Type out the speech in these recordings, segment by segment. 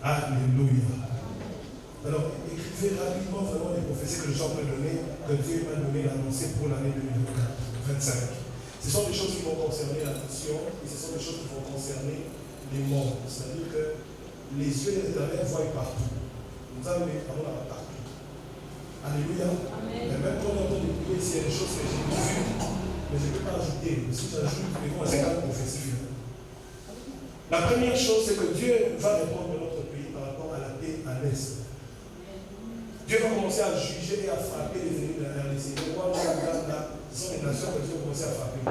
Alléluia. Alors, écrivez rapidement vraiment les prophéties que le Jean peut donner, que Dieu m'a donné l'annoncer pour l'année 2025. Ce sont des choses qui vont concerner la nation et ce sont des choses qui vont concerner les mondes. C'est-à-dire que les yeux de l'Éternel voient partout. Nous avons les parents partout. Alléluia. Amen. Mais même quand on entend des prières, il y a des choses que j'ai vues, mais je ne peux pas ajouter. Si j'ajoute, ils vont à 50 prophéties. La première chose, c'est que Dieu va répondre de notre pays par rapport à la paix à l'Est. Dieu va commencer à juger et à frapper les ennemis de la RDC. Les rois, ce sont les nations que Dieu va commencer à frapper.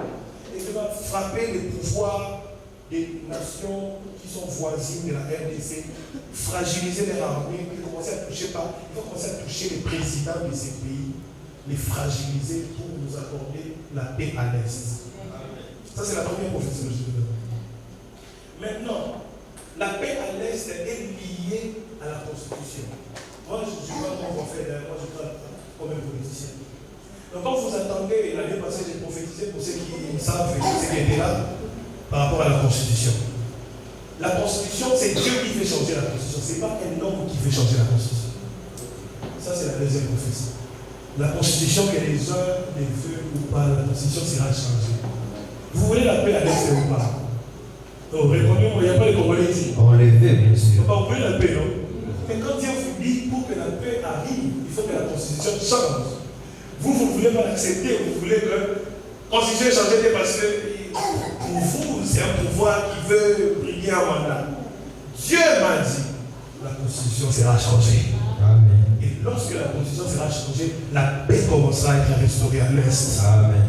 Et Dieu va frapper les pouvoirs des nations qui sont voisines de la RDC, fragiliser les armées, il va commencer à toucher les présidents de ces pays, les fragiliser pour nous accorder la paix à l'Est. Ça, c'est la première prophétie que je vous donne. Maintenant, la paix à l'Est est liée à la Constitution. Moi, je ne suis pas comme on fait, moi je parle comme un politicien. Donc quand vous attendez, l'année passée j'ai prophétisé pour ceux qui savent, ceux qui étaient là, par rapport à la Constitution. La Constitution, c'est Dieu qui fait changer la Constitution, ce n'est pas un homme qui fait changer la Constitution. Ça c'est la deuxième prophétie. La Constitution, que les uns les veulent ou pas, la Constitution sera changée. Vous voulez la paix à l'Est ou pas? Donc, répondez-moi, il n'y a pas de Congolais ici. On les veut, bien sûr. Vous voulez la paix, non? Mais quand Dieu vous dit, pour que la paix arrive, il faut que la Constitution change. Vous ne voulez pas l'accepter, vous voulez que la Constitution change parce que pour vous, c'est un pouvoir qui veut briller un mandat. Dieu m'a dit, la Constitution sera changée. Amen. Et lorsque la Constitution sera changée, la paix commencera à être restaurée à l'Est. Amen.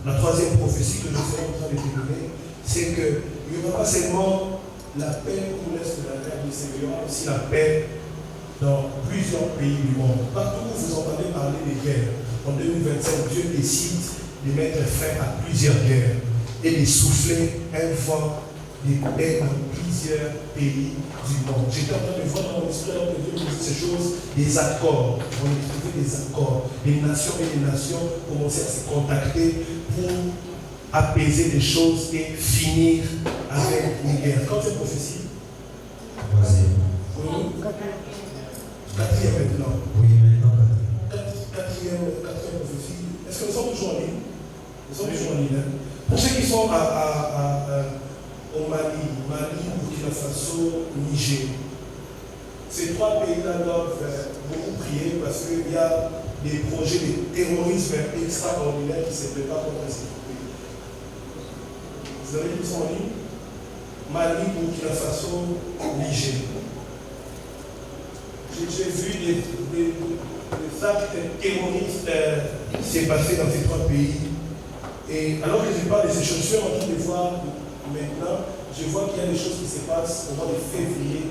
La troisième prophétie que je serai en train de te donner, c'est qu'il n'y aura pas seulement la paix pour l'Est de la RDC, il y aura aussi la paix dans plusieurs pays du monde. Partout où vous entendez parler des guerres, en 2025, Dieu décide de mettre fin à plusieurs guerres et de souffler un vent de paix dans plusieurs pays du monde. J'étais en train de voir dans mon esprit que Dieu me dit ces choses, des accords. On écrivait des accords. Les nations et les nations commençaient à se contacter pour apaiser les choses et finir avec une guerre. Quand c'est prophétie? Quatrième maintenant. Oui, maintenant. Quatrième prophétie. Est-ce que nous sommes toujours en ligne? Nous sommes toujours en ligne. Pour ceux qui sont au Mali, Burkina Faso, Niger, ces trois pays-là doivent beaucoup prier parce qu'il y a des projets de terrorisme extraordinaires qui se préparent contre ces pays. Vous avez dit qu'ils sont en ligne? Mali, Burkina Faso, Niger. J'ai vu des actes terroristes qui s'est passé dans ces trois pays. Et alors que je parle de ces choses, je suis en train de voir maintenant, je vois qu'il y a des choses qui se passent au mois de février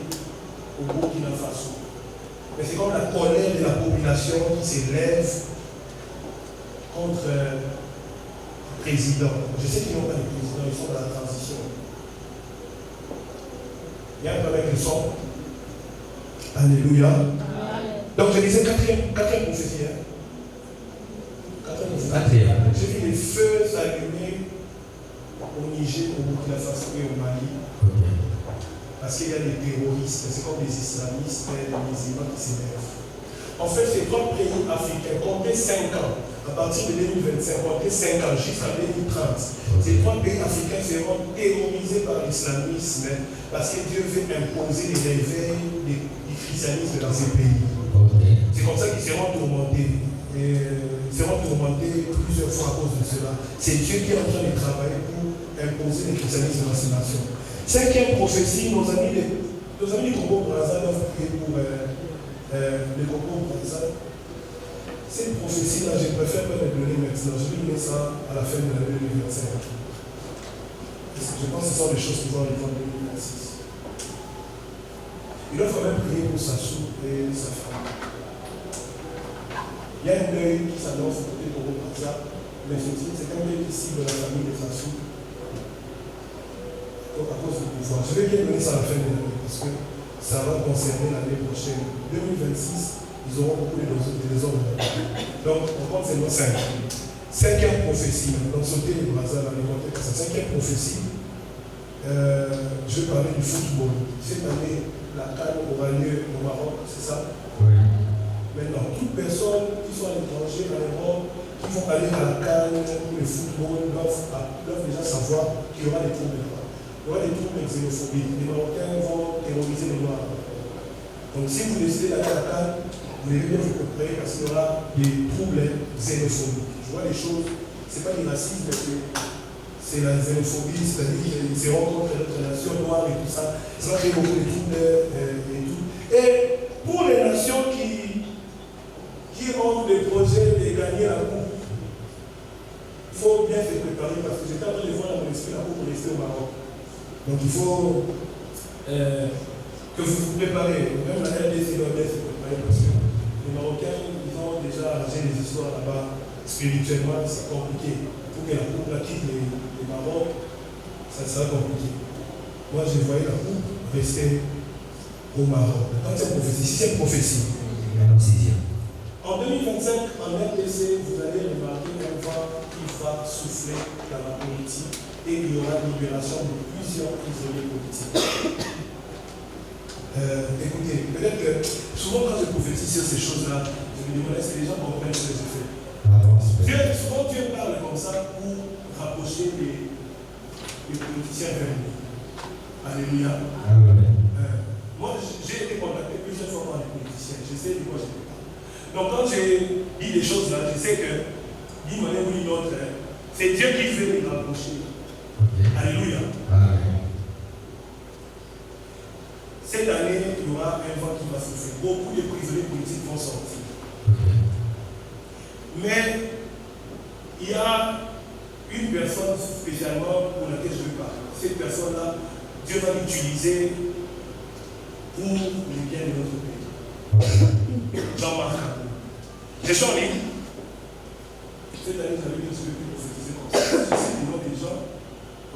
au Burkina Faso. Mais c'est comme la colère de la population qui s'élève contre le président. Je sais qu'ils n'ont pas de président, ils sont dans la transition. Il y a un problème avec le son. Alléluia. Donc je disais quatrième prophétie. Quatrième. J'ai vu les feux s'allumer au Niger, au Burkina Faso et au Mali. Okay. Parce qu'il y a des terroristes, c'est comme des islamistes, des musulmans qui s'élèvent. En fait, ces trois pays africains, comptez 5 ans, à partir de 2025, comptez 5 ans jusqu'à 2030, ces trois pays africains seront terrorisés par l'islamisme parce que Dieu veut imposer les réveils du christianisme dans ces pays. Okay. C'est comme ça qu'ils seront tourmentés. Ils seront tourmentés plusieurs fois à cause de cela. C'est Dieu qui est en train de travailler pour imposer le christianisme dans ces nations. Cinquième prophétie, nos amis du Congo-Brazza doivent prier pour le Congo-Brazza. Cette prophétie-là, je préfère pas la donner maintenant. Je vais donner ça à la fin de l'année 2025. Parce que je pense que ce sont des choses qui vont arriver en 2026. Il doit falloir prier pour Sassou et sa femme. Il y a un deuil qui s'annonce côté Congo-Brazza, mais c'est un deuil qui cible la famille de Sassou. Donc à cause du pouvoir. Je vais bien donner ça à la fin de l'année parce que ça va concerner l'année prochaine. 2026, ils auront beaucoup de désordres. Donc on compte seulement 5. Cinquième prophétie, donc sauter les Brazza dans le contexte. Cinquième prophétie, je vais parler du football. Cette année, la CAN aura lieu au Maroc, c'est ça? Oui. Maintenant, toute personne qui soit à l'étranger, en Europe, qui vont aller à la CAN ou le football, doivent déjà savoir qu'il y aura des troubles là-bas. Il y aura des troubles de xénophobie. Les Marocains vont terroriser les Noirs. Donc si vous décidez d'aller à la CAN, vous devez bien vous préparer parce qu'il y aura des troubles xénophobiques. Je vois les choses, ce n'est pas du racisme, c'est la xénophobie, c'est-à-dire qu'ils se rendent contre notre nation noire et tout ça. Ça va créer beaucoup de troubles et tout. Et pour les nations qui ont des projets de gagner la coupe, il faut bien se préparer parce que j'étais en train de voir dans mon esprit la coupe pour rester au Maroc. Donc il faut que vous vous préparez. Même la RDC doit bien se préparer parce que les Marocains, ils ont déjà arrangé les histoires là-bas. Spirituellement, c'est compliqué. Pour que la coupe la quitte les Maroc, ça sera compliqué. Moi, je voyais la coupe rester au Maroc. Donc c'est prophétie. Si c'est prophétie. Maintenant, 6e. En 2025, en RDC, vous allez remarquer qu'un vent qui va souffler dans la politique et il y aura libération de plusieurs prisonniers politiques. Écoutez, peut-être que souvent quand je prophétise sur ces choses-là, je me demande est-ce que les gens comprennent ce que je fais. Souvent Dieu parle comme ça pour rapprocher les politiciens vers nous. Alléluia. Moi, j'ai été contacté plusieurs fois par les politiciens. Je sais de quoi je parle. Donc quand j'ai dit des choses là, je sais que, d'une manière ou d'une autre, c'est Dieu qui veut nous rapprocher. Okay. Alléluia. Amen. Cette année, il y aura un vent qui va souffler. Beaucoup de prisonniers politiques vont sortir. Okay. Mais il y a une personne spécialement pour laquelle je veux parler. Cette personne-là, Dieu va l'utiliser pour le bien de notre pays. Okay. Jean-Marc Kabou. Je suis en ligne. Cette année, j'avais dit que je ne peux plus prophétiser comme ça. Je sais le nom des gens.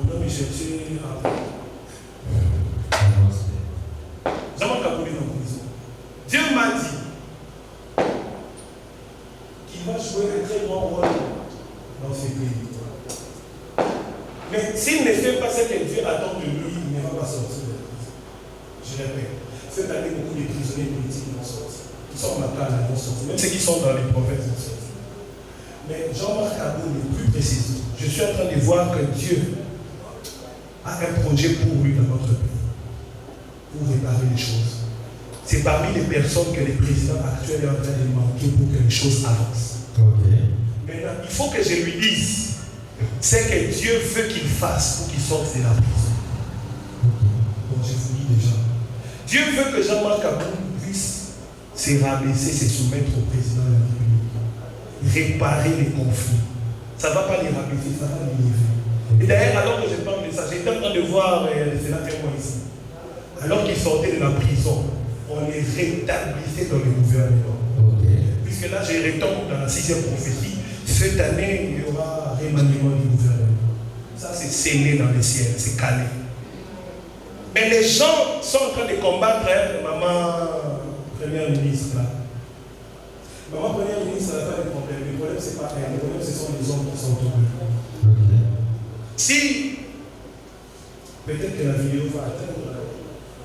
On doit me chercher à. Jean-Marc Kabou est en prison. Dieu m'a dit qu'il va jouer un très grand rôle dans ce pays. Mais s'il ne fait pas ce que Dieu attend de lui, il ne va pas sortir de la prison. Je répète, cette année, beaucoup de prisonniers politiques vont sortir. Ils sont en Macan, ils vont sortir. Même ceux qui sont dans les provinces vont sortir. Mais Jean-Marc Kabou est plus précis. Je suis en train de voir que Dieu a un projet pour lui dans notre pays, pour réparer les choses. C'est parmi les personnes que les présidents actuels sont en train de manquer pour que les choses avancent. Okay. Maintenant, il faut que je lui dise ce que Dieu veut qu'il fasse pour qu'il sorte de la prison. Bon, je vous dis déjà. Dieu veut que Jean-Marc Kabou puisse se rabaisser, se soumettre au président de la République, réparer les conflits. Ça ne va pas les rabaisser, ça va les lever. Et d'ailleurs, alors que je parle de ça, j'étais en train de voir le sénateur Moïse. Alors qu'il sortait de la prison, on les rétablissait dans le gouvernement. Okay. Puisque là, je retombe dans la 6e prophétie. Cette année, il y aura un remaniement du gouvernement. Ça, c'est scellé dans le ciel, c'est calé. Mais les gens sont en train de combattre maman première ministre. Là. Maman première ministre, elle n'a pas de problème. Le problème, ce n'est pas elle. Le problème, ce sont les hommes qui sont autour d'eux. Okay. Si, peut-être que la vidéo va atteindre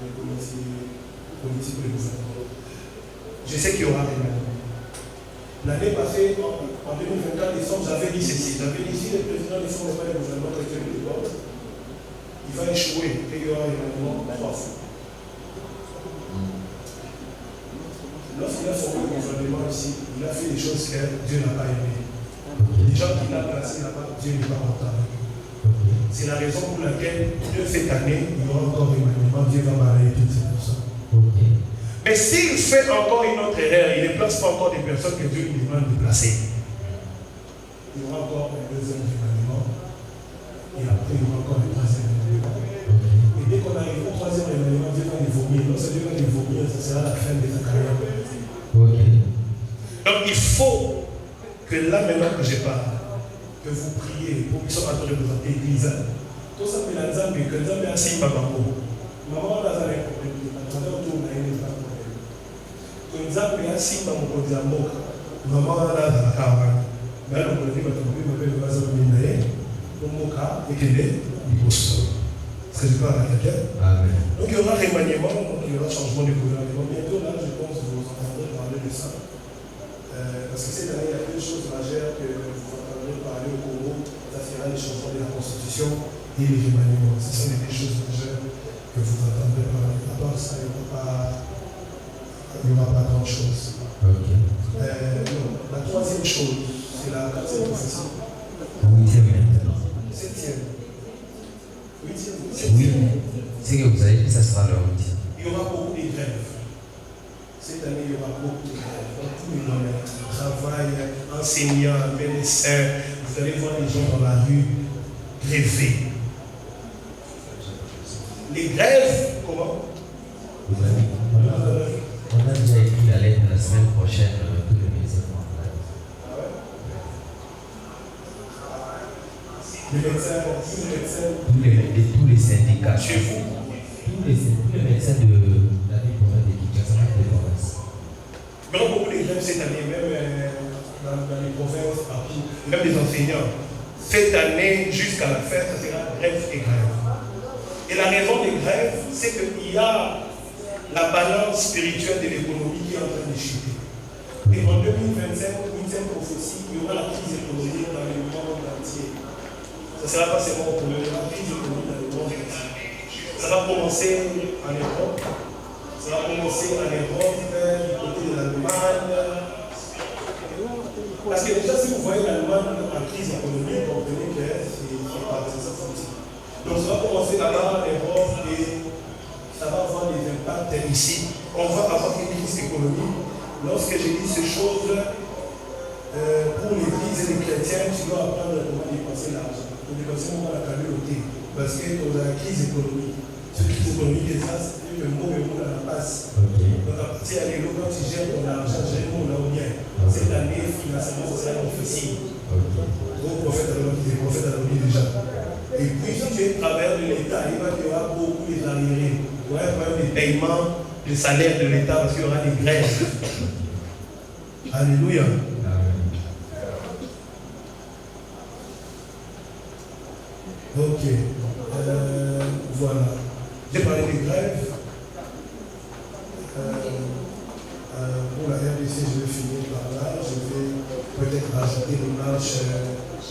les politiques ou le gouvernement. Je sais qu'il y aura des remaniements. L'année passée, en 2024 décembre, j'avais dit ceci. J'avais dit si le président ne forme pas le gouvernement chrétien de l'Europe, il va échouer et il y aura un remaniement 3 fois. Lorsqu'il a formé le gouvernement ici, il a fait des choses que Dieu n'a pas aimées. Les gens qu'il a placés là-bas, Dieu n'est pas content avec eux. C'est la raison pour laquelle, cette année, il y aura encore un remaniement. Dieu va balayer toutes ces personnes. Mais s'il fait encore une autre erreur, il ne place pas encore des personnes que Dieu lui demande de placer. Il y aura encore un deuxième remaniement. Et après, il y aura encore un troisième remaniement. Et dès qu'on arrive au troisième remaniement, Dieu va les vomir. Lorsque Dieu va les vomir, ça sera la fin de sa carrière. Okay. Donc il faut que là maintenant que je parle, que vous priez pour qu'ils soient en train de présenter l'église. Tout ça, c'est la Nzambe, que Nzambe a signé maman. Maman, là, ça va être problème. Nzambe asimba mokonzi ya mboka mama wana azalaka wana mais lokoleki bato mobe mabe baza komina ye po mboka ekende liboso. Est-ce que je parle à quelqu'un? Donc il y aura remaniement, il y qu'il y aura changement de gouvernement. Bientôt, là, je pense que vous entendrez parler de ça. Parce que cette année, il y a deux choses majeures que vous entendrez parler au Congo. Ça sera les changements de la Constitution et les remaniements. Ce sont les deux choses majeures que vous entendrez parler. À part ça, il n'y aura pas grand-chose. Ok. Non. La troisième chose, c'est la quatrième prophétie. Huitième maintenant. Septième. Huitième. Oui, c'est que vous avez dit, ça sera le huitième. Il y aura beaucoup de grèves. Cette année, il y aura beaucoup de grèves. Dans tous les domaines. Travail, enseignants, médecins. Vous allez voir les gens dans la rue gréver. Les grèves, comment? On a déjà écrit la lettre la semaine prochaine, tous les médecins vont en grève. Les médecins, Tous les syndicats. chez vous. Tous les médecins de la ville province de Kinshasa, des provinces. Il y aura beaucoup de grèves cette année, même dans les provinces, partout, même les enseignants. Cette année, jusqu'à la fin, ça sera grève et grève. Et la raison des grèves, c'est qu'il y a la balance spirituelle de l'économie qui est en train de chuter. Et en 2025, 8e prophétie, il y aura la crise économique dans le monde entier. Ça ne sera pas seulement pour la crise économique dans le monde entier. Ça va commencer en Europe. Ça va commencer en Europe, du côté de l'Allemagne. Parce que déjà, si vous voyez l'Allemagne en crise économique, vous comprenez que c'est parti, ça fonctionne. Donc ça va commencer là-bas en Europe et ça va avoir des impacts ici. On va avoir une crise économique. Lorsque je dis ces choses, pour l'Église et les chrétiens, tu dois apprendre comment dépenser l'argent. Pour dépenser, on va la communauté. Parce que dans la crise économique, cette crise économique est ça, c'est le mot à la passe. Donc à partir de là, quand tu gères ton argent, gère mon là bien. Cette année, financièrement, ça sera prophétie. Gros prophète à l'homme déjà. Et puis, si tu es travers de l'État, il va y avoir beaucoup d'arriérés. Il y aura quand même des paiements de salaire de l'État parce qu'il y aura des grèves. Alléluia. Ok. Voilà. J'ai parlé des grèves. Pour la RDC, je vais finir par là. Je vais peut-être rajouter des marches.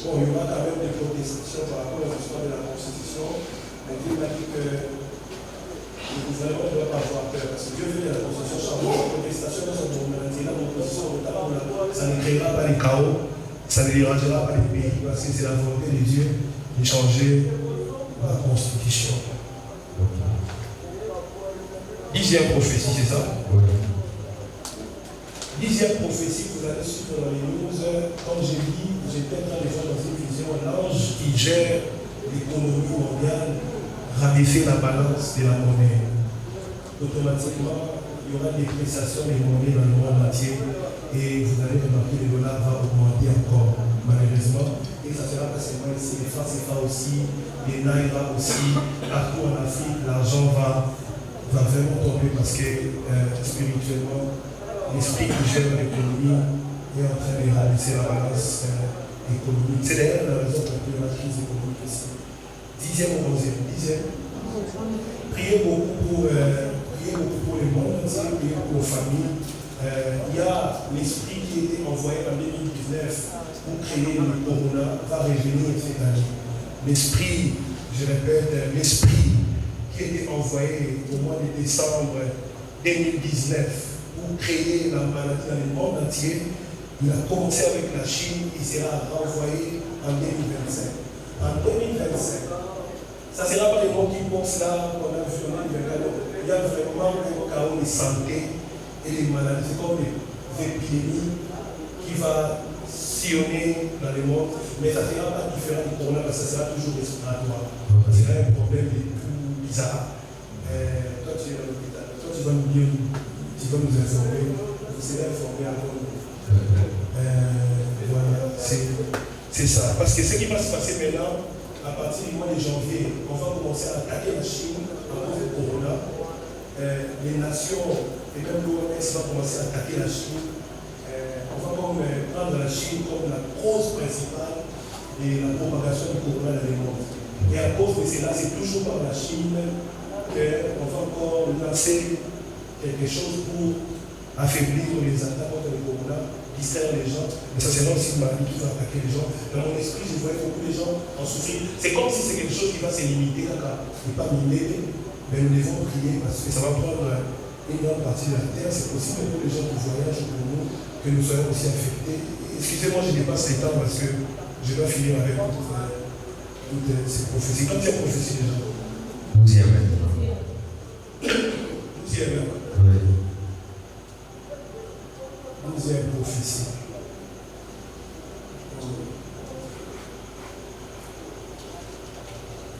Bon, il y aura quand même des protestations par rapport à l'histoire de la Constitution. Mais Dieu m'a dit que le gouvernement ne doit pas avoir peur. Parce que Dieu veut que la Constitution change. La protestation dans son domaine, l'opposition, ça ne créera pas les chaos, ça ne dérangera pas les pays. Parce que c'est la volonté de Dieu de changer la Constitution. Dixième prophétie, c'est ça? Dixième prophétie, vous allez suivre dans les news. Comme j'ai dit, j'étais en train de faire dans une vision, l'ange qui gère l'économie mondiale rabaisser la balance de la monnaie. Automatiquement, il y aura des prestations des monnaies dans le monde entier et vous allez remarquer que le dollar va augmenter encore, malheureusement. Et ça ne sera pas seulement ici, les francs CFA aussi, les naira aussi, partout en Afrique, l'argent va vraiment tomber parce que spirituellement, l'esprit qui gère l'économie est en train de rabaisser la balance économique. C'est d'ailleurs la raison pour laquelle la crise économique ici. Dixième ou onzième? Dixième. Priez beaucoup pour le monde entier, priez pour les familles. Il y a l'esprit qui a été envoyé en 2019 pour créer le corona, va revenir cette année. L'esprit, je répète, l'esprit qui a été envoyé au mois de décembre 2019 pour créer la maladie dans le monde entier, il a commencé avec la Chine, il sera renvoyé en 2025. En 2025, ça ne sera pas les monkeypox là qu'on a vu en 2024. Il y a vraiment un chaos de santé et les maladies, c'est comme des épidémies qui va sillonner dans le monde, mais ça ne sera pas différent du corona parce que ça sera toujours respiratoire. Ça sera un problème de tout bizarre. Toi, tu es dans l'hôpital, toi, tu vas nous dire, tu vas nous informer, vous serez informés avant nous. Voilà, c'est ça. Parce que ce qui va se passer maintenant, à partir du mois de janvier, on va commencer à attaquer la Chine à cause du corona. Les nations et même l'OMS va commencer à attaquer la Chine. On va comme prendre la Chine comme la cause principale de la propagation du corona dans le monde. Et à cause de cela, c'est toujours par la Chine qu'on va encore lancer quelque chose pour affaiblir les attaques contre le corona, distraire les gens. Mais ça, c'est là aussi une maladie qui va attaquer les gens. Dans mon esprit, je voyais beaucoup de gens en souffrir. C'est comme si c'est quelque chose qui va se limiter à ne pas miner, mais nous devons prier parce que ça va prendre une grande partie de la terre. C'est possible pour les gens qui voyagent pour nous que nous soyons aussi affectés. Excusez-moi, je dépasse les temps parce que je dois finir avec toutes ces prophéties. Quand il y a prophétie déjà 12e maintenant. 12e. Oui. 12e prophétie.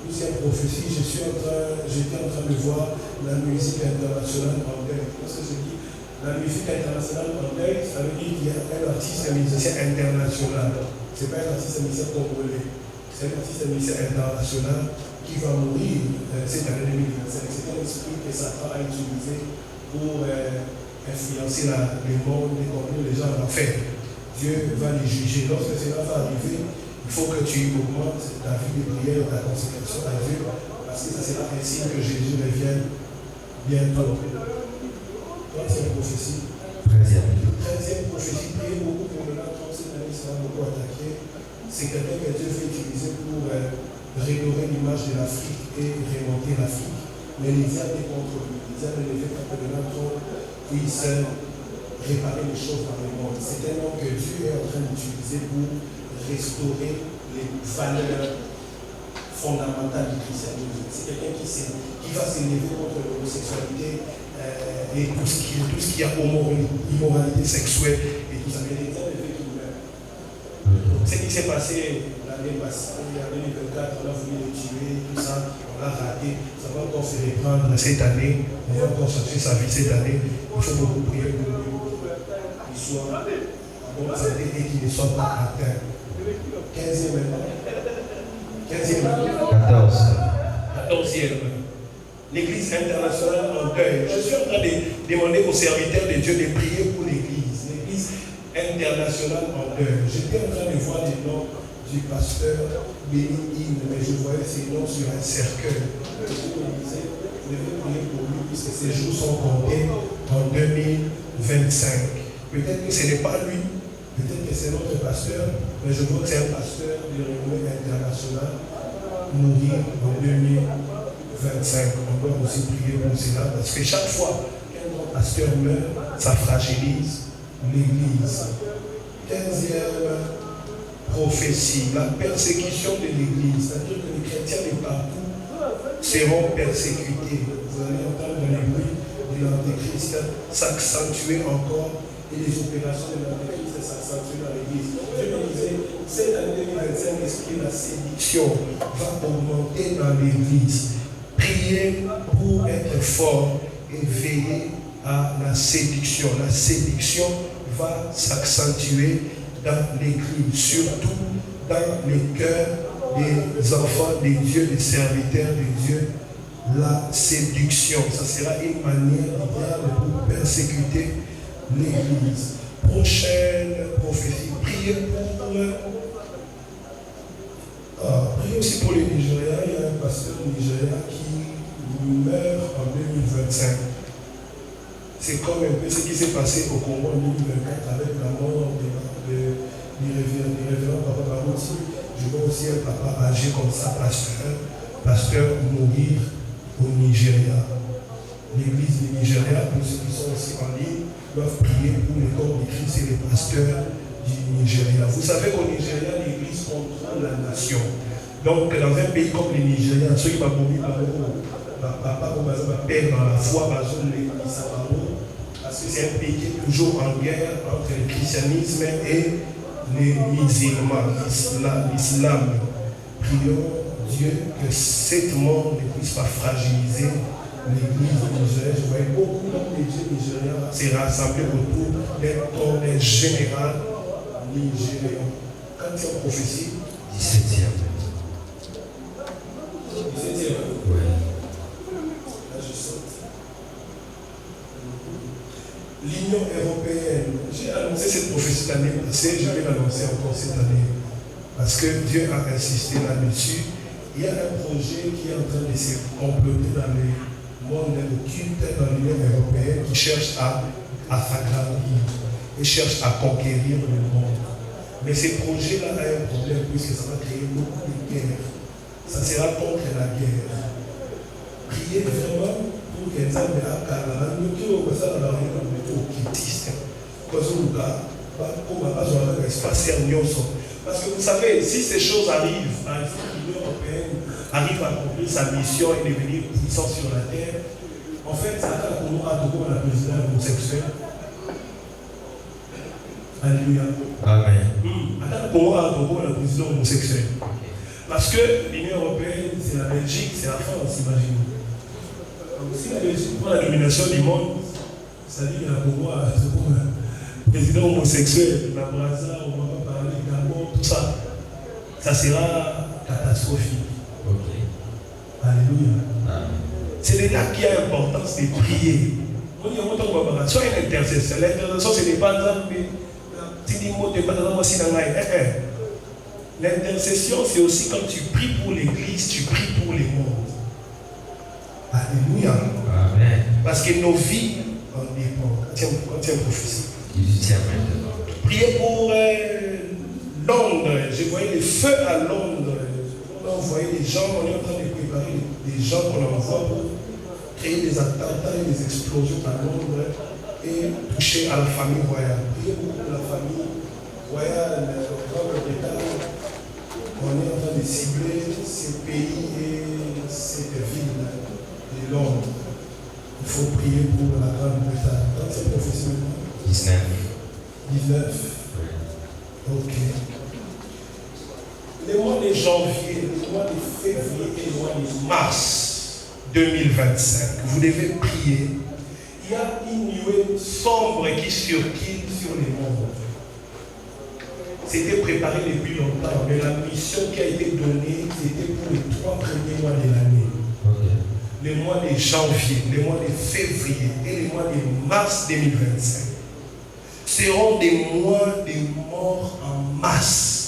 Deuxième prophétie, j'étais en train de voir la musique internationale en deuil. Qu'est-ce que je dis? La musique internationale en deuil, ça veut dire qu'il y a un artiste, un musicien international. Ce n'est pas un artiste, un musicien congolais. C'est un artiste, un musicien international qui va mourir cette année 2025. C'est un esprit que Satan a utilisé pour influencer le monde et conduire les gens à l'enfer. Dieu va les juger. Lorsque cela va arriver, il faut que tu augmentes ta vie de prière, ta consécration à Dieu, parce que ça sera un signe que Jésus revienne bientôt. Troisième prophétie. 13e prophétie, priez beaucoup pour le land, comme cette année sera beaucoup attaqué. C'est quelqu'un que Dieu veut utiliser pour redorer l'image de l'Afrique et remonter l'Afrique. Mais les diables est contre lui. Les diables ne veulent pas que le land puisse réparer les choses dans le monde. C'est un homme que Dieu est en train d'utiliser pour restaurer les valeurs fondamentales du christianisme. C'est quelqu'un qui va s'élever contre l'homosexualité et tout ce qui a immoralité sexuelle et tout ça. Mais les diables veulent qu'il meure. Ce qui s'est passé l'année passée, en 2024, on a voulu le tuer, tout ça, on l'a raté. Ça va encore se reprendre cette année. On va encore chercher sa vie cette année. Il faut beaucoup prier pour qu'il soit en bonne santé et qu'il ne soit pas atteint. 15e maintenant. 15e. 14e. L'Église internationale en deuil. Je suis en train de demander aux serviteurs de Dieu de prier pour l'Église. L'Église internationale en deuil. J'étais en train de voir les noms du pasteur Béni, mais je voyais ces noms sur un cercueil. Je me disais, je devais prier pour lui puisque ses jours sont comptés en 2025. Peut-être que ce n'est pas lui. Peut-être que c'est notre pasteur, mais je vois que c'est un pasteur de renommée internationale mourir en 2025. On doit aussi prier pour cela parce que chaque fois qu'un pasteur meurt, ça fragilise l'Église. 15e prophétie, la persécution de l'Église. C'est-à-dire que les chrétiens de partout seront persécutés. Vous allez entendre le bruit de l'Antéchrist s'accentuer encore. Et les opérations de l'Antéchrist s'accentuent dans l'Église. Je me disais, cette année 2025, l'esprit de la séduction va augmenter dans l'Église. Priez pour être fort et veiller à la séduction. La séduction va s'accentuer dans l'Église, surtout dans les cœurs des enfants de Dieu, des serviteurs de Dieu. La séduction, ça sera une manière pour persécuter l'Église. Prochaine prophétie. Priez aussi pour le Nigeria. Il y a un pasteur Nigeria qui meurt en 2025. C'est comme un peu ce qui s'est passé au Congo en 2024 avec la mort du révérend Papa Barouti. Je vois aussi un papa âgé comme ça, pasteur mourir au Nigeria. L'église du Nigeria, pour ceux qui sont aussi en ligne, doivent prier pour le corps de Christ et les pasteurs du Nigeria. Vous savez qu'au Nigeria, l'église contrôle la nation. Donc, dans un pays comme le Nigeria, ceux qui vont mourir par papa ou père dans la foi, parce que c'est un pays qui est toujours en guerre entre le christianisme et les musulmans, l'islam. Prions Dieu que cette mort ne puisse pas fragiliser l'église nigérienne. Je voyais beaucoup de Dieu nigériens se rassembler autour d'un tournée général nigérien. Quand il y a une prophétie, 17e. 17e. Oui. Là, je saute. L'Union européenne, j'ai annoncé cette prophétie l'année passée, je vais l'annoncer encore cette année. Parce que Dieu a insisté là-dessus. Il y a un projet qui est en train de se comploter dans monde n'est aucune tête dans l'Union européenne qui cherche à s'agrandir et cherche à conquérir le monde. Mais ces projets-là ont un problème puisque ça va créer beaucoup de guerres. Ça sera contre la guerre. Priez vraiment pour que les hommes parce que vous savez, si ces choses arrivent, par exemple, l'Union européenne arrive à accomplir sa mission et devenir puissant sur la terre, en fait, ça a pour la président homosexuel. Alléluia. Amen. Pour la président homosexuel. Parce que l'Union européenne, c'est la Belgique, c'est la France, imaginez. Si la Belgique prend la domination du monde, ça dit qu'il y a pour moi un président homosexuel, la Brazza, on va pas parler, Gabon, tout ça. Ça sera catastrophique. Okay. Alléluia. Amen. C'est là qu'il y a l'importance de prier. On dit soit une intercession. L'intercession, ce n'est pas l'intercession, c'est aussi quand tu pries pour l'église, tu pries pour les mondes. Alléluia. Amen. Parce que nos vies en dépendent. Quand tu es prophétie. Priez pour Londres. Je voyais les feux à Londres. On voyait des gens, on est en train de préparer des gens qu'on envoie pour créer des attentats et des explosions à Londres et toucher à la famille royale. Priez beaucoup pour la famille royale, la Grande-Bretagne. On est en train de cibler ces pays et cette ville de Londres. Il faut prier pour la Grande-Bretagne. Quand c'est prophétie maintenant 19. 19. Ok. Les mois de janvier, les mois de février et les mois de mars 2025, vous devez prier. Il y a une nuée sombre qui circule sur les mondes. C'était préparé depuis longtemps, mais la mission qui a été donnée, c'était pour les 3 premiers mois de l'année. Okay. Les mois de janvier, les mois de février et les mois de mars 2025 seront des mois de mort en masse.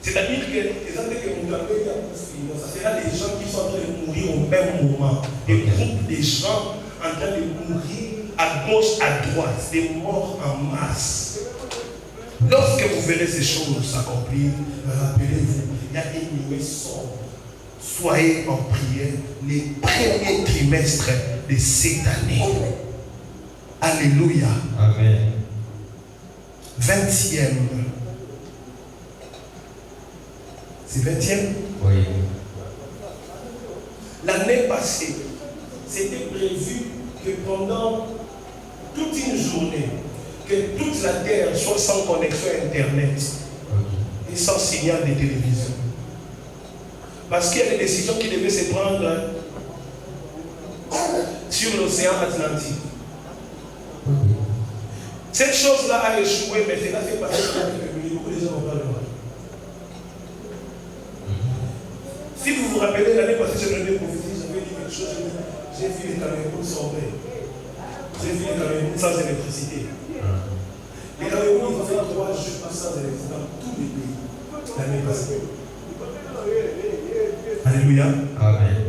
C'est-à-dire que ça sera des gens qui sont en train de mourir au même moment. Des groupes de gens en train de mourir à gauche, à droite, des morts en masse. Lorsque vous verrez ces choses s'accomplir, rappelez-vous, il y a une nuée sombre. Soyez en prière les premiers trimestres de cette année. Alléluia. Amen. 20e. C'est 20e? Oui. L'année passée, c'était prévu que pendant toute une journée, que toute la terre soit sans connexion Internet et sans signal de télévision. Parce qu'il y a des décisions qui devaient se prendre sur l'océan Atlantique. Cette chose-là a échoué, mais cela fait passer quelques minutes. Beaucoup de gens n'ont pas le droit. Si vous vous rappelez, l'année passée, je donnais prophétie, j'avais dit quelque chose, j'ai vu les Cameroun sombrer. J'ai vu les Cameroun sans électricité. Les Cameroun, ils ont fait 3 jours sans électricité dans tous les pays l'année passée. Alléluia. Amen.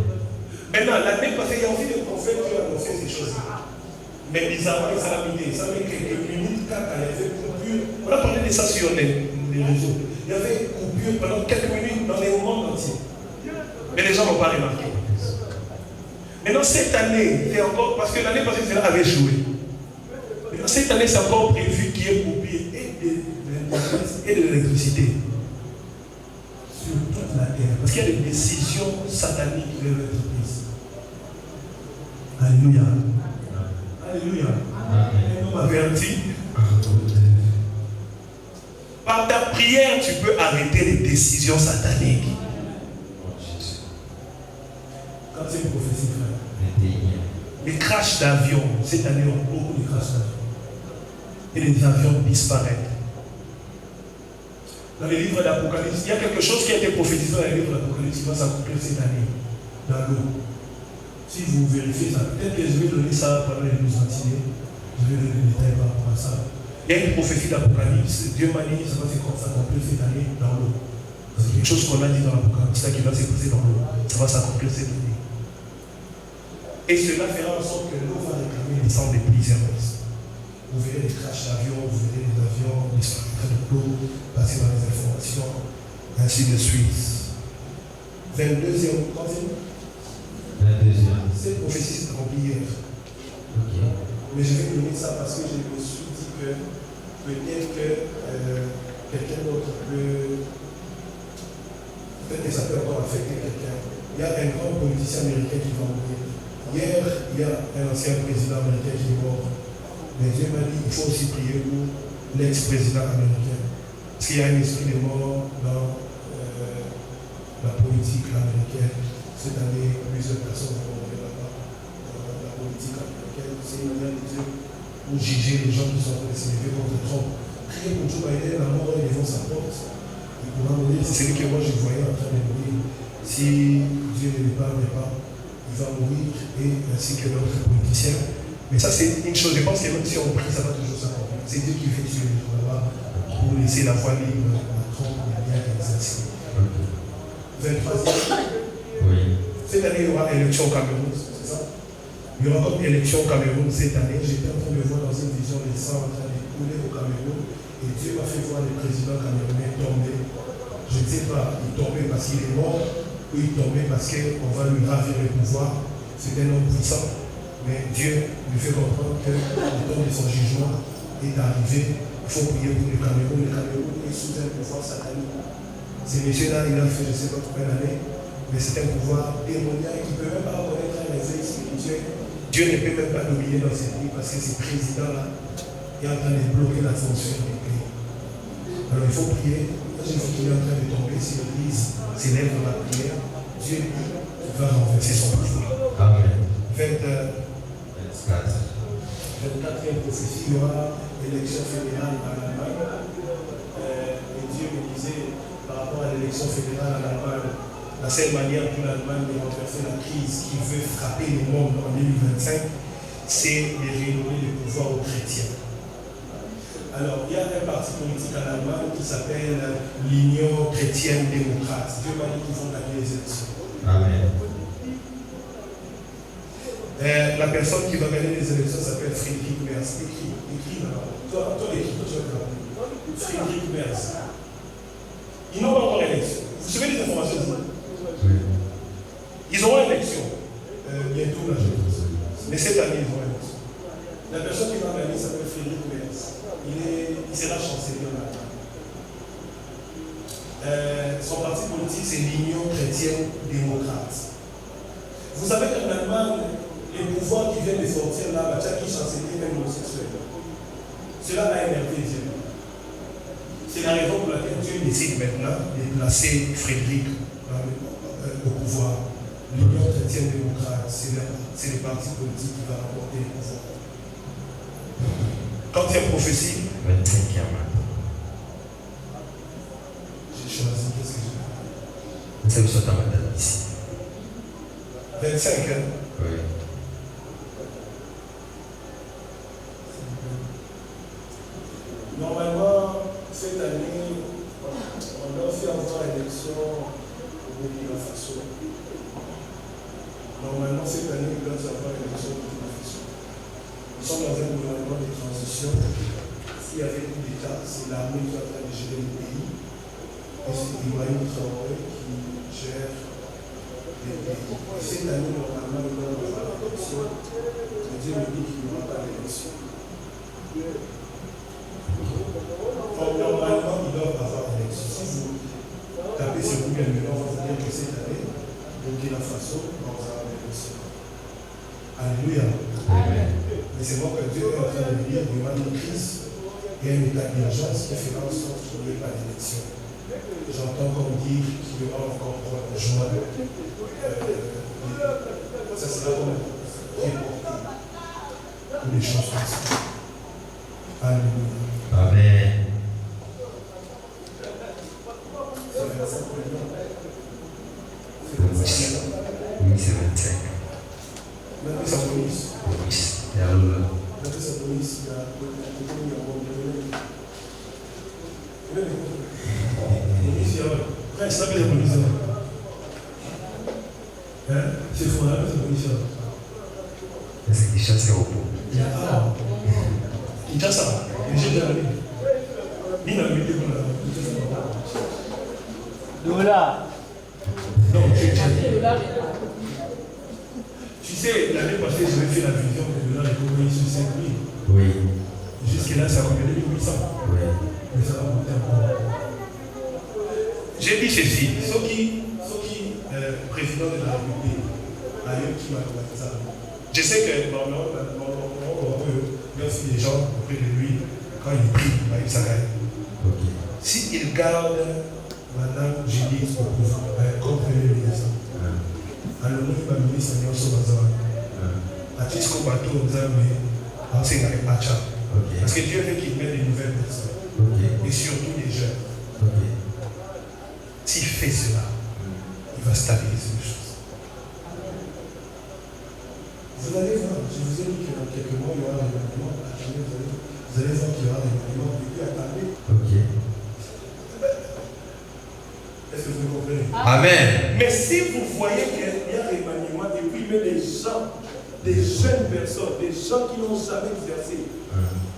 Maintenant, l'année passée, il y a aussi des prophètes qui ont annoncé ces choses-là. Mais bizarrement, ils ont mis ça met quelques minutes, quand il y avait coupure. On a parlé de ça sur les réseaux. Il y avait coupure pendant quelques minutes dans le monde entier. Mais les gens n'ont pas remarqué. Maintenant, cette année, c'est encore, parce que l'année passée, cela avait joué. Maintenant, cette année, c'est encore prévu qu'il y ait coupure et de l'électricité sur toute la terre. Parce qu'il y a des décisions sataniques qui doivent être prises. Alléluia. Alléluia. Un homme averti. Par ta prière, tu peux arrêter les décisions sataniques. Quand c'est une prophétie, frère. Les crashs d'avions, cette année, on a beaucoup de crashs d'avions. Et les avions disparaissent. Dans les livres d'Apocalypse, il y a quelque chose qui a été prophétisé dans les livres d'Apocalypse qui va s'accomplir cette année, dans l'eau. Si vous vérifiez ça, peut-être que je vais donner ça pendant les 12 matinées, je vais donner des détails par rapport à ça. Il y a une prophétie d'Apocalypse, Dieu m'a dit que ça va s'accomplir cette année dans l'eau. C'est quelque chose qu'on a dit dans l'Apocalypse, qui va se passer dans l'eau. Ça va s'accomplir cette année. Et cela fera en sorte que l'eau va réclamer les cendres de plusieurs personnes. Vous verrez des crashs d'avions, vous verrez des avions, des trains de l'eau, passer dans les informations, ainsi de suite. 22e, 3e. 22e. Cette prophétie s'est accomplie hier. Ok. Mais je vais donner ça parce que je me suis dit que peut-être que quelqu'un d'autre peut. Peut-être que ça peut encore affecter quelqu'un. Il y a un grand politicien américain qui va mourir. Hier, il y a un ancien président américain qui est mort. Mais Dieu m'a dit qu'il faut aussi prier pour l'ex-président américain. Parce qu'il y a un esprit de mort dans la politique américaine. Cette année, plusieurs personnes vont mourir là-bas. Dans la politique américaine, c'est une manière de Dieu pour juger les gens qui sont en train de s'élever contre Trump. Priez pour Joe Biden, la mort est devant sa porte. Il pourra mourir. C'est celui que moi je voyais en train de mourir. Si Dieu ne l'épargne pas, il va mourir, et ainsi que l'autre politicien. Mais ça, c'est une chose. Je pense que même si on prie, ça va toujours s'accomplir. C'est Dieu qui fait tuer les là-bas pour laisser la voie libre à Trump et bien exercer. 23e. Oui. Cette année, il y aura élection au Cameroun, c'est ça? Il y aura comme élection au Cameroun cette année. J'étais en train de voir dans une vision des sangs en train de couler au Cameroun. Et Dieu m'a fait voir le président camerounais tomber. Je ne sais pas, il tombait parce qu'il est mort, ou il tombait parce qu'on va lui ravir le pouvoir. C'est un homme puissant. Mais Dieu lui fait comprendre que le temps de son jugement est arrivé. Il faut prier pour le Cameroun. Le Cameroun est sous un pouvoir satanique. Ce monsieur-là, il a fait, je ne sais pas combien d'années, mais c'est un pouvoir démoniaque qui ne peut même pas reconnaître un éveil spirituel. Dieu ne peut même pas dominer dans ce pays parce que ce président-là est en train de bloquer la fonction du pays. Alors il faut prier. Quand j'ai vu qu'il est en train de tomber, si l'Église s'élève dans la prière, Dieu va renverser son pouvoir. Amen. 24e prophétie, il y aura l'élection fédérale en Allemagne. Et Dieu me disait, par rapport à l'élection fédérale en Allemagne, la seule manière pour l'Allemagne de renverser la crise qui veut frapper le monde en 2025, c'est de redonner le pouvoir aux chrétiens. Alors, il y a un parti politique en Allemagne qui s'appelle l'Union chrétienne démocrate. Dieu m'a dit qu'ils vont gagner les élections. Amen. La personne qui va gagner les élections s'appelle Friedrich Merz. Écris là-bas. Toi, l'écris, toi, tu vas regarder. Friedrich Merz. Ils n'ont pas encore l'élection. Vous savez les informations ici? Oui. Ils auront l'élection. Bientôt, là, je pense. Mais cette année, ils auront l'élection. La personne qui va gagner s'appelle Friedrich Merz. Il sera chancelier en Allemagne. Son parti politique, c'est l'Union chrétienne démocrate. Vous savez qu'en Allemagne, les pouvoirs qui viennent de sortir là, qui chancelier même homosexuel. Cela a énervé Dieu. C'est la raison pour laquelle Dieu décide maintenant de placer Frédéric au pouvoir. L'Union chrétienne démocrate, c'est le parti politique qui va remporter le pouvoir. Quand il y a prophétie, 25e. j'ai choisi, qu'est-ce que j'ai fait? C'est où ça t'a ici? 25, hein? Oui. Normalement, cette année, on doit faire avoir l'élection au Burkina Faso. Normalement, cette année, il doit y avoir l'élection au Burkina Faso. Nous sommes dans un gouvernement de transition. S'il y avait coup d'État, c'est l'armée qui est en train de gérer le pays. Et c'est Ibrahim Traoré qui gère le pays. Et cette année, normalement, il doit y avoir l'élection. Mais Dieu me dit qu'il n'y aura pas d'élection. Normalement, ils doivent avoir l'élection. Si vous tapez sur Google, on va vous dire que cette année, Burkina Faso va avoir l'élection. Alléluia. Mais c'est moi que Dieu est en train de dire qu'il y aura une crise et un état d'urgence qui fera en sorte qu'il n'y ait pas d'élection. J'entends comme dire qu'il y aura encore en juin. Ça sera comme reporté pour les choses comme ça. Alléluia. Amen. Oui, c'est 25. Maintenant, ça Moïse. Moïse. Et alors, Maintenant, ça Moïse, il y a ça c'est fou, c'est C'est Kinshasa au pot. Ah, Kinshasa, j'ai déjà allé. Nina me dit qu'on a. Doula. Non, tu sais, l'année passée, j'avais fait la vision de dollar économique sur 5 000. Oui. Jusque-là, ça a combien de 800. Oui. Mais ça va monter encore. J'ai dit ceci, ceux qui président de la République, a eu qui m'a commenté ça. Je sais que normalement, il y a aussi des gens auprès de lui, quand il prie, il s'arrête. Ok. S'il garde Madame Julie comme premier ministre, alors nous, le ministre, nous sommes à titre qu'on va tout enseigner à Pacha. Parce que Dieu veut qu'il mette des nouvelles personnes. Et surtout des jeunes. S'il fait cela, il va stabiliser les choses. Vous allez voir, je vous ai dit que dans quelques mois, il y aura un événement. Vous allez voir qu'il y aura un événement. Et puis attendez. Ok. Est-ce que vous comprenez? Amen. Mais si vous voyez qu'il y a un remaniement et puis même des gens, des jeunes personnes, des gens qui n'ont jamais exercé,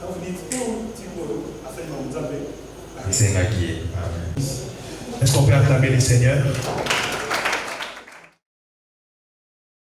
quand vous dites, oh, Timon, afin de nous avez. C'est maquillé. Amen. Est-ce qu'on peut acclamer le Seigneur?